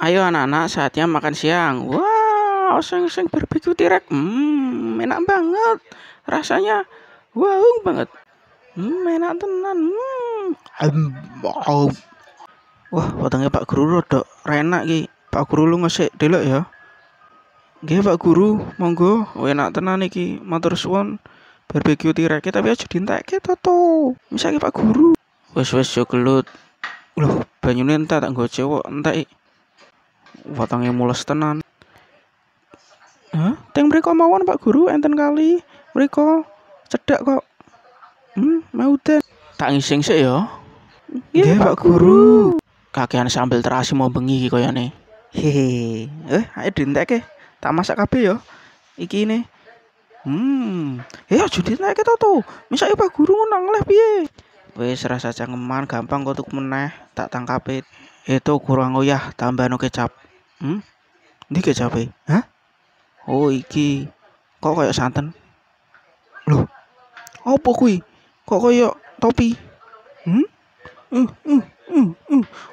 Ayo anak-anak, saatnya makan siang. Wow, oseng-oseng barbeque tirek. Enak banget. Rasanya wow banget. Enak tenan. Au. Wah, wetenge Pak Guru rodok renak iki. Pak Guru lu ngesik delok ya. Nggih Pak Guru, monggo. Enak tenan iki. Matur suwun. Barbeque tirek tapi aja dientekke to. Misake Pak Guru. Wis yo gelut. Loh, banyune entek tak nggo cewek entek. Watangnya mules tenan. Hah? Teng mriko mawon Pak Guru enten kali. Mriko cedhak kok. Mau den. Tak ngising sik ya. Nggih Pak Guru. Kakean sambel terasi mau bengi iki koyone. Hehe. Ayo dientekke. Tak masak kabeh ya. Iki ne. Aja dientekke to. Misake Pak Guru nang leh piye? Wis rasa cangeman gampang kok tuku meneh. Tak tangkape. Itu kurang uyah tambah kecap. Ini kecape? Hah? Oh iki. Kok kayak santen? Loh. Apa kuwi? Kok kayak topi?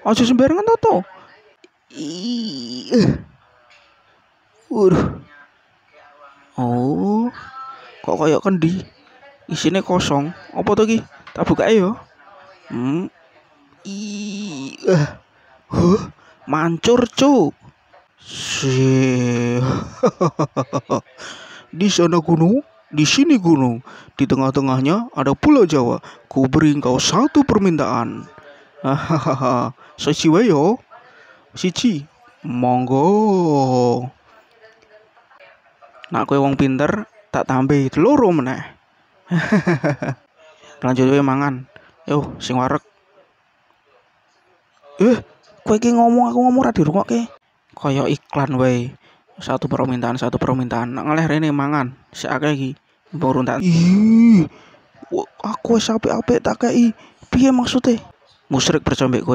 Aja sembarangan to. Oh. Kok kayak kendi? Isine kosong. Apa to iki? Tak bukake yo. Mancur, Cuk. Di sana gunung, di sini gunung, di tengah-tengahnya ada Pulau Jawa. Ku beri engkau satu permintaan. Hahaha, siji wae yo. Siji, monggo. Nak kowe wong pinter, tak tambahi 3 meneh. Lanjut wae mangan. Yo, sing wareg. Kowe iki ngomong aku ngomong ra dirungokke. Kaya iklan wae. Satu permintaan. Nak ngalih rene mangan. Sik akeh iki. Mbok tak. Aku wis apik-apik tak kei. Piye maksude? Musyrik percaya mbek kowe.